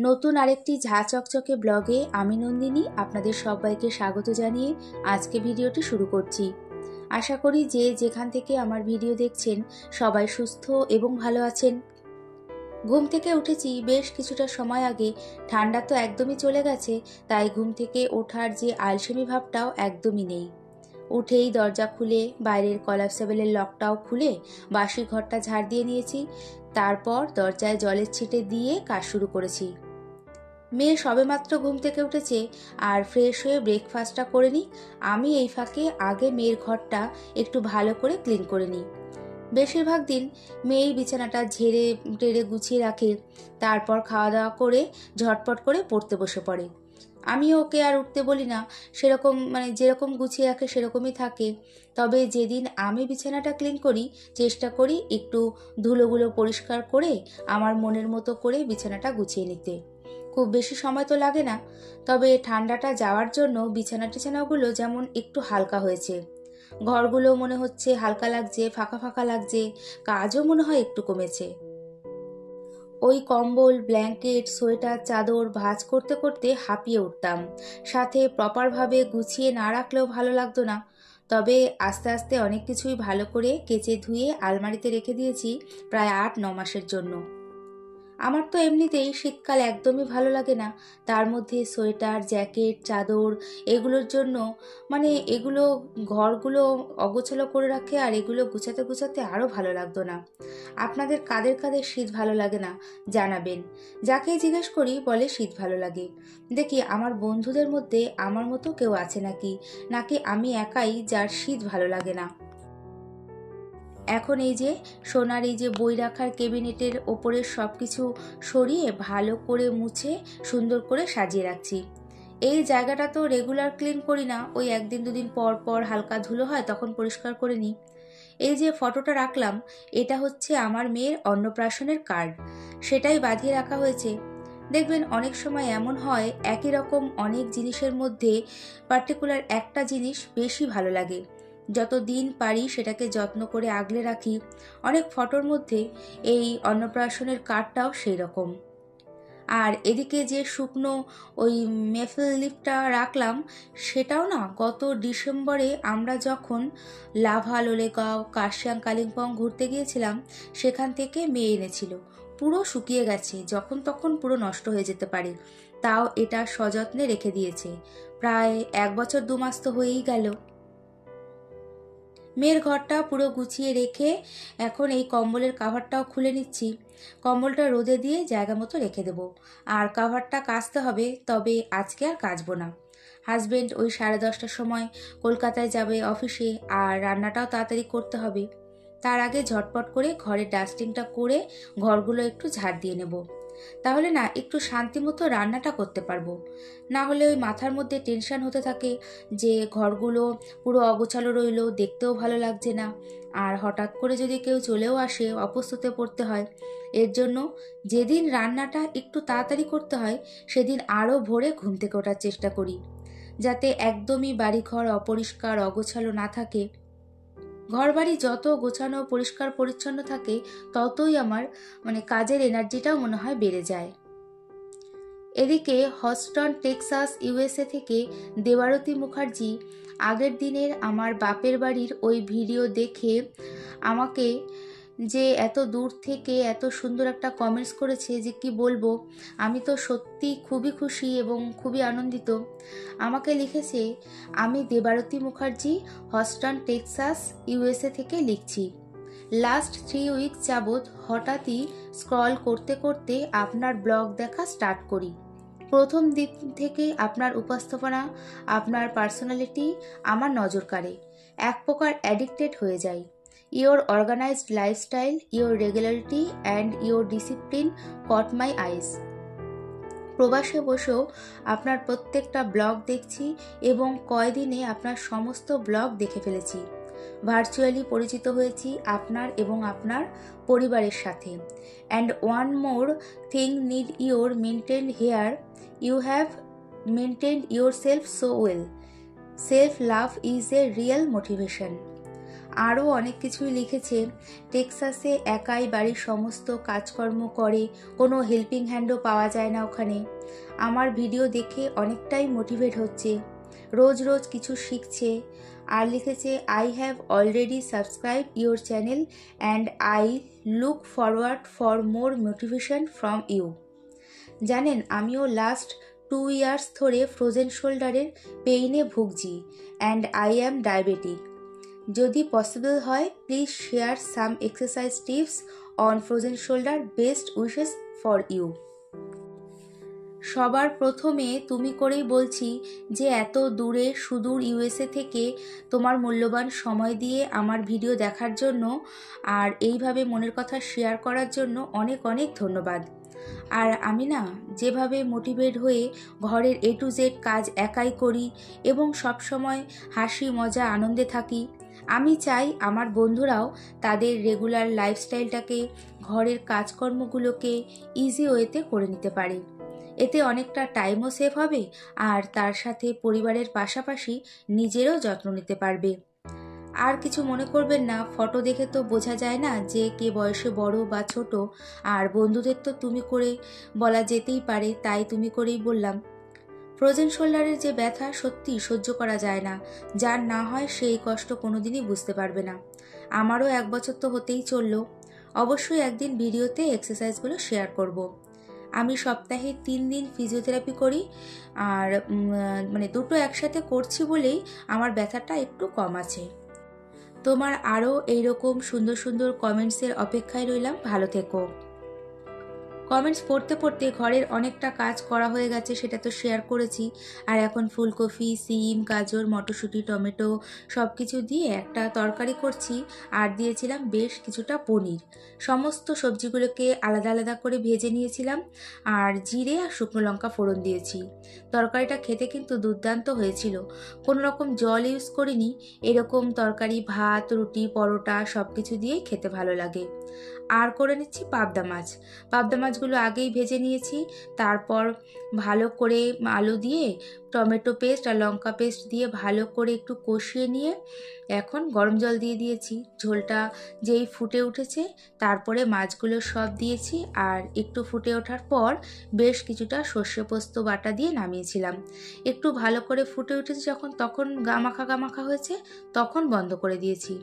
নতুন আরেকটি ঝা চকচকে ব্লগে আমি নন্দিনী আপনাদের সবাইকে স্বাগত জানিয়ে আজকে ভিডিওটি শুরু করছি। আশা করি যে যেখান থেকে আমার ভিডিও দেখছেন সবাই সুস্থ এবং ভালো আছেন। ঘুম থেকে উঠেছি বেশ কিছুটা সময় আগে। ঠান্ডা তো একদমই চলে গেছে, তাই ঘুম থেকে ওঠার যে আলসেমি ভাবটাও একদমই নেই। উঠেই দরজা খুলে বাইরের কলাপসেবলের লকটাও খুলে বাসি ঘরটা ঝাড় দিয়ে নিয়েছি। তারপর দরজায় জলের ছিটে দিয়ে কাজ শুরু করেছি। মেয়ে সবেমাত্র ঘুম থেকে উঠেছে আর ফ্রেশ হয়ে ব্রেকফাস্টটা করে নিই। আমি এই ফাঁকে আগে মেয়ের ঘরটা একটু ভালো করে ক্লিন করে নিই। বেশিরভাগ দিন মেয়েই বিছানাটা ঝেড়ে টেড়ে গুছিয়ে রাখে, তারপর খাওয়া দাওয়া করে ঝটপট করে পড়তে বসে পড়ে। আমি ওকে আর উঠতে বলি না, সেরকম যেরকম গুছিয়ে রাখে সেরকমই থাকে। তবে যেদিন আমি বিছানাটা ক্লিন করি চেষ্টা করি একটু ধুলোগুলো পরিষ্কার করে আমার মনের মতো করে বিছানাটা গুছিয়ে নিতে। খুব বেশি সময় তো লাগে না, তবে ঠান্ডাটা যাওয়ার জন্য বিছানাগুলো যেমন একটু হালকা হয়েছে। ঘরগুলো মনে হচ্ছে হালকা লাগছে, ফাঁকা ফাঁকা লাগছে, কাজও মনে হয় একটু কমেছে। ওই কম্বল, ব্ল্যাঙ্কেট, সোয়েটার, চাদর ভাঁজ করতে করতে হাঁপিয়ে উঠতাম। সাথে প্রপারভাবে গুছিয়ে না রাখলেও ভালো লাগতো না। তবে আস্তে আস্তে অনেক কিছুই ভালো করে কেচে ধুয়ে আলমারিতে রেখে দিয়েছি প্রায় 8-9 মাসের জন্য। আমার তো এমনিতেই শীতকাল একদমই ভালো লাগে না, তার মধ্যে সোয়েটার, জ্যাকেট, চাদর এগুলোর জন্য এগুলো ঘরগুলো অগোছালো করে রাখে আর এগুলো গুছাতে গুছাতে আরও ভালো লাগতো না। আপনাদের কাদের কাদের শীত ভালো লাগে না জানাবেন। যাকেই জিজ্ঞেস করি বলে শীত ভালো লাগে। দেখি আমার বন্ধুদের মধ্যে আমার মতো কেউ আছে নাকি আমি একাই যার শীত ভালো লাগে না। এখন এই যে সোনার এই যে বই রাখার ক্যাবিনেটের ওপরের সব কিছু সরিয়ে ভালো করে মুছে সুন্দর করে সাজিয়ে রাখছি। এই জায়গাটা তো রেগুলার ক্লিন করি না, ওই একদিন দুদিন পর পর হালকা ধুলো হয় তখন পরিষ্কার করে নিই। এই যে ফটোটা রাখলাম এটা হচ্ছে আমার মেয়ের অন্নপ্রাশনের কার্ড, সেটাই বাঁধিয়ে রাখা হয়েছে। দেখবেন অনেক সময় এমন হয় একই রকম অনেক জিনিসের মধ্যে পার্টিকুলার একটা জিনিস বেশি ভালো লাগে, যত দিন পারি সেটাকে যত্ন করে আগলে রাখি। অনেক ফটোর মধ্যে এই অন্নপ্রাশনের কার্ডটাও সেই রকম। আর এদিকে যে শুকনো ওই মেফেল লিফটা রাখলাম সেটাও না গত ডিসেম্বরে আমরা যখন লাভা, লোলেগাঁও, কার্শিয়াং, কালিম্পং ঘুরতে গিয়েছিলাম সেখান থেকে মেয়ে এনেছিল। পুরো শুকিয়ে গেছে, যখন তখন পুরো নষ্ট হয়ে যেতে পারে, তাও এটা সযত্নে রেখে দিয়েছে। প্রায় 1 বছর 2 মাস তো হয়েই গেল। মেয়ের ঘরটা পুরো গুছিয়ে রেখে এখন এই কম্বলের কাভারটাও খুলে নিচ্ছি। কম্বলটা রোদে দিয়ে জায়গা মতো রেখে দেবো, আর কাভারটা কাচতে হবে, তবে আজকে আর কাচবো না। হাজবেন্ড ওই 10:30টার সময় কলকাতায় যাবে অফিসে, আর রান্নাটাও তাড়াতাড়ি করতে হবে। তার আগে ঝটপট করে ঘরের ডাস্টিংটা করে ঘরগুলো একটু ঝাড় দিয়ে নেব, তাহলে না একটু শান্তি মতো রান্নাটা করতে পারবো। না হলে ওই মাথার মধ্যে টেনশন হতে থাকে যে ঘরগুলো পুরো অগোছালো রইলো, দেখতেও ভালো লাগছে না, আর হঠাৎ করে যদি কেউ চলেও আসে অপ্রস্তুতে পড়তে হয়। এর জন্য যেদিন রান্নাটা একটু তাড়াতাড়ি করতে হয় সেদিন আরও ভোরে ঘুম থেকে ওঠার চেষ্টা করি, যাতে একদমই বাড়িঘর অপরিষ্কার অগোছালো না থাকে। ঘরবাড়ি যত গোছানো পরিষ্কার পরিচ্ছন্ন থাকে ততই আমার কাজের এনার্জিটাও মনে হয় বেড়ে যায়। এদিকে হস্টন, টেক্সাস, ইউএসএ থেকে দেবারতী মুখার্জি আগের দিনের আমার বাপের বাড়ির ওই ভিডিও দেখে আমাকে যে এত দূর থেকে এত সুন্দর একটা কমেন্টস করেছে যে কি বলবো। আমি তো সত্যি খুবই খুশি এবং খুবই আনন্দিত। আমাকে লিখেছে, আমি দেবারতী মুখার্জি, হস্টন, টেক্সাস, ইউএসএ থেকে লিখছি। লাস্ট 3 উইকস যাবৎ হঠাৎই স্ক্রল করতে করতে আপনার ব্লগ দেখা স্টার্ট করি। প্রথম দিন থেকে আপনার উপস্থাপনা, আপনার পার্সোনালিটি আমার নজর কাড়ে। এক প্রকার অ্যাডিক্টেড হয়ে যাই। Your organised lifestyle, your regularity and your discipline caught my eyes. প্রবাসে বসেও আপনার প্রত্যেকটা ব্লগ দেখছি এবং কয়দিনে আপনার সমস্ত ব্লগ দেখে ফেলেছি। ভার্চুয়ালি পরিচিত হয়েছি আপনার এবং আপনার পরিবারের সাথে। And one more thing need your maintained hair, you have maintained yourself so well. Self love is a real motivation. আরও অনেক কিছুই লিখেছে। টেক্সাসে একাই বাড়ির সমস্ত কাজকর্ম করে, কোনো হেল্পিং হ্যান্ডও পাওয়া যায় না ওখানে। আমার ভিডিও দেখে অনেকটাই মোটিভেট হচ্ছে, রোজ রোজ কিছু শিখছে। আর লিখেছে, I have already subscribe your channel and I look forward for more motivation from you. জানেন, আমিও লাস্ট 2 ইয়ার্স ধরে ফ্রোজেন শোল্ডারের পেইনে ভুগছি অ্যান্ড আই অ্যাম ডায়াবেটিক। যদি পসিবল হয় please share some exercise tips on frozen shoulder, best wishes for you. সবার প্রথমে তুমি করেই বলছি যে এত দূরে সুদূর ইউএসএ থেকে তোমার মূল্যবান সময় দিয়ে আমার ভিডিও দেখার জন্য আর এইভাবে মনের কথা শেয়ার করার জন্য অনেক অনেক ধন্যবাদ। আর আমি না যেভাবে মোটিভেট হয়ে ঘরের A to Z কাজ একাই করি এবং সবসময় হাসি মজা আনন্দে থাকি, আমি চাই আমার বন্ধুরাও তাদের রেগুলার লাইফস্টাইলটাকে, ঘরের কাজকর্মগুলোকে ইজি ওয়েতে করে নিতে পারে। এতে অনেকটা টাইমও সেভ হবে আর তার সাথে পরিবারের পাশাপাশি নিজেরও যত্ন নিতে পারবে। আর কিছু মনে করবেন না, ফটো দেখে তো বোঝা যায় না যে কে বয়সে বড় বা ছোট, আর বন্ধুদের তো তুমি করে বলা যেতেই পারে, তাই তুমি করেই বললাম। ফ্রোজেন শোল্ডারের যে ব্যথা সত্যি সহ্য করা যায় না, যার না হয় সেই কষ্ট কোনোদিনই বুঝতে পারবে না। আমারও 1 বছর তো হতেই চললো। অবশ্যই একদিন ভিডিওতে এক্সারসাইজগুলো শেয়ার করব। আমি সপ্তাহে 3 দিন ফিজিওথেরাপি করি, আর দুটো একসাথে করছি বলেই আমার ব্যথাটা একটু কম আছে। তোমার আরও এইরকম সুন্দর সুন্দর কমেন্টসের অপেক্ষায় রইলাম। ভালো থেকো। কমেন্টস পড়তে পড়তে ঘরের অনেকটা কাজ করা হয়ে গেছে, সেটা তো শেয়ার করেছি। আর এখন ফুলকপি, সিম, গাজর, মটরশুঁটি, টমেটো সব কিছু দিয়ে একটা তরকারি করছি, আর দিয়েছিলাম বেশ কিছুটা পনির। সমস্ত সবজিগুলোকে আলাদা আলাদা করে ভেজে নিয়েছিলাম আর জিরে আর শুকনো লঙ্কা ফোড়ন দিয়েছি। তরকারিটা খেতে কিন্তু দুর্দান্ত হয়েছিল, কোনো রকম জল ইউজ করিনি। এরকম তরকারি ভাত, রুটি, পরোটা সব কিছু দিয়েই খেতে ভালো লাগে। আর করে নিচ্ছি পাবদা মাছ। পাবদা মাছগুলো আগেই ভেজে নিয়েছি, তারপর ভালো করে আলু দিয়ে টমেটো পেস্ট আর লঙ্কা পেস্ট দিয়ে ভালো করে একটু কষিয়ে নিয়ে এখন গরম জল দিয়ে দিয়েছি। ঝোলটা যেই ফুটে উঠেছে তারপরে মাছগুলো সব দিয়েছি, আর একটু ফুটে ওঠার পর বেশ কিছুটা সর্ষে পোস্ত বাটা দিয়ে নামিয়েছিলাম। একটু ভালো করে ফুটে উঠেছে যখন, তখন গামাখা গামাখা হয়েছে, তখন বন্ধ করে দিয়েছি।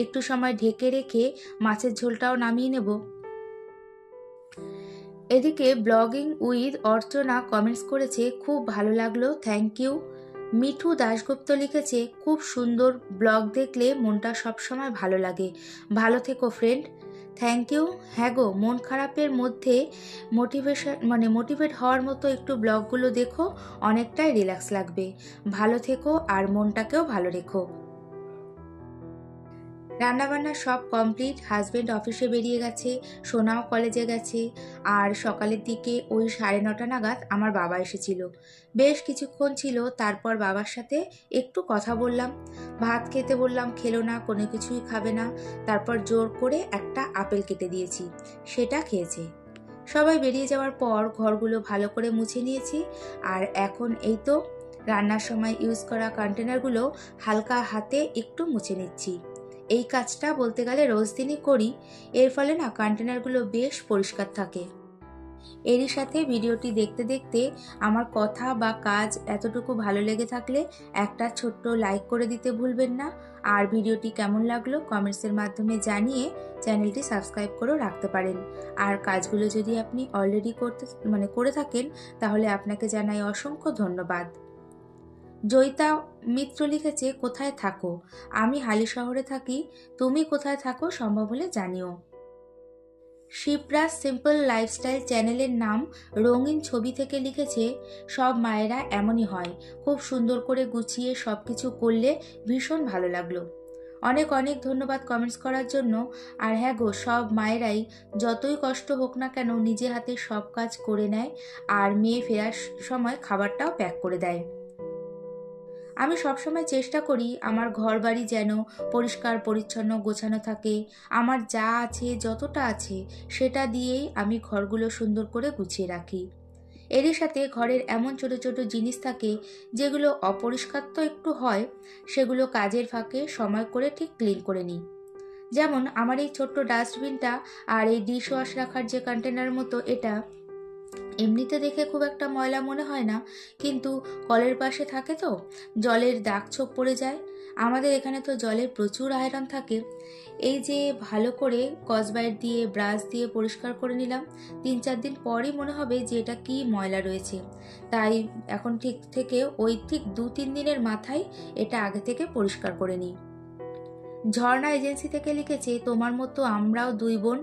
একটু সময় ঢেকে রেখে মাছের ঝোলটাও নামিয়ে নেব। এদিকে ব্লগিং উইথ অর্চনা কমেন্টস করেছে, খুব ভালো লাগলো, থ্যাংক ইউ। মিঠু দাশগুপ্ত লিখেছে, খুব সুন্দর ব্লগ, দেখলে মনটা সবসময় ভালো লাগে, ভালো থেকো ফ্রেন্ড। Thank you. হ্যাঁ গো, মন খারাপের মধ্যে মোটিভেট হওয়ার মতো একটু ব্লগগুলো দেখো, অনেকটাই রিল্যাক্স লাগবে। ভালো থেকো আর মনটাকেও ভালো রেখো। রান্নাবান্না সব কমপ্লিট, হাজব্যান্ড অফিসে বেরিয়ে গেছে, সোনাও কলেজে গেছে, আর সকালের দিকে ওই 9:30 নাগাদ আমার বাবা এসেছিল। বেশ কিছুক্ষণ ছিল, তারপর বাবার সাথে একটু কথা বললাম। ভাত খেতে বললাম, খেলো না, কোনো কিছুই খাবে না। তারপর জোর করে একটা আপেল কেটে দিয়েছি, সেটা খেয়েছে। সবাই বেরিয়ে যাওয়ার পর ঘরগুলো ভালো করে মুছে নিয়েছি, আর এখন এই তো রান্নার সময় ইউজ করা কন্টেনারগুলো হালকা হাতে একটু মুছে নিচ্ছি। এই কাজটা বলতে গেলে রোজ দিনই করি, এর ফলে না কন্টেনারগুলো বেশ পরিষ্কার থাকে। এরই সাথে ভিডিওটি দেখতে দেখতে আমার কথা বা কাজ এতটুকু ভালো লেগে থাকলে একটা ছোট্ট লাইক করে দিতে ভুলবেন না। আর ভিডিওটি কেমন লাগলো কমেন্টসের মাধ্যমে জানিয়ে চ্যানেলটি সাবস্ক্রাইব করেও রাখতে পারেন। আর কাজগুলো যদি আপনি অলরেডি করে থাকেন তাহলে আপনাকে জানাই অসংখ্য ধন্যবাদ। জয়িতা মিত্র লিখেছে, কোথায় থাকো? আমি হালি শহরে থাকি, তুমি কোথায় থাকো সম্ভব হলে জানিও। শিপ্রাস সিম্পল লাইফস্টাইল চ্যানেলের নাম রঙিন ছবি থেকে লিখেছে, সব মায়েরা এমনই হয়, খুব সুন্দর করে গুছিয়ে সব কিছু করলে ভীষণ ভালো লাগলো। অনেক অনেক ধন্যবাদ কমেন্টস করার জন্য। আর হ্যাঁ গো, সব মায়েরাই যতই কষ্ট হোক না কেন নিজে হাতে সব কাজ করে নেয়, আর মেয়ে ফেরার সময় খাবারটাও প্যাক করে দেয়। আমি সবসময় চেষ্টা করি আমার ঘর বাড়ি যেন পরিষ্কার পরিচ্ছন্ন গোছানো থাকে। আমার যা আছে, যতটা আছে, সেটা দিয়েই আমি ঘরগুলো সুন্দর করে গুছিয়ে রাখি। এরই সাথে ঘরের এমন ছোট ছোট জিনিস থাকে যেগুলো অপরিষ্কার তো একটু হয়, সেগুলো কাজের ফাঁকে সময় করে ঠিক ক্লিন করে নিই। যেমন আমার এই ছোট্ট ডাস্টবিনটা আর এই ডিশ ওয়াশ রাখার যে কন্টেনার মতো এটা, এমনিতে দেখে খুব একটা ময়লা মনে হয় না, কিন্তু কলের পাশে থাকে তো জলের দাগ ছোপ পড়ে যায়। আমাদের এখানে তো জলের প্রচুর আয়রন থাকে। এই যে ভালো করে স্কচব্রাইট দিয়ে ব্রাশ দিয়ে পরিষ্কার করে নিলাম, 3-4 দিন পরই মনে হবে যে এটা কি ময়লা রয়েছে। তাই এখন ঠিক 2-3 দিনের মাথায় এটা আগে থেকে পরিষ্কার করে নিই। ঝর্ণা এজেন্সি থেকে লিখেছে, তোমার মতো আমরাও 2 বোন,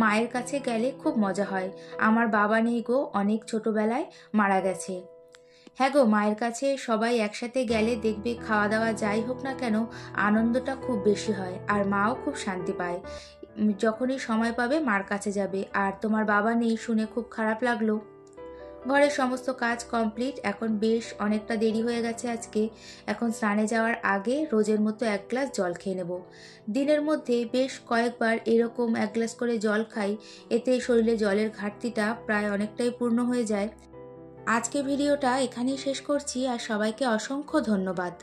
মায়ের কাছে গেলে খুব মজা হয়। আমার বাবা নেই গো, অনেক ছোটবেলায় মারা গেছে। হ্যাঁ গো, মায়ের কাছে সবাই একসাথে গেলে দেখবে খাওয়া দাওয়া যাই হোক না কেন আনন্দটা খুব বেশি হয়, আর মাও খুব শান্তি পায়। যখনই সময় পাবে মার কাছে যাবে। আর তোমার বাবা নেই শুনে খুব খারাপ লাগলো। ঘরের সমস্ত কাজ কমপ্লিট, এখন বেশ অনেকটা দেরি হয়ে গেছে আজকে। এখন স্নানে যাওয়ার আগে রোজের মতো 1 গ্লাস জল খেয়ে নেব। দিনের মধ্যে বেশ কয়েকবার এরকম 1 গ্লাস করে জল খাই, এতে শরীরে জলের ঘাটতিটা প্রায় অনেকটাই পূর্ণ হয়ে যায়। আজকে ভিডিওটা এখানেই শেষ করছি, আর সবাইকে অসংখ্য ধন্যবাদ।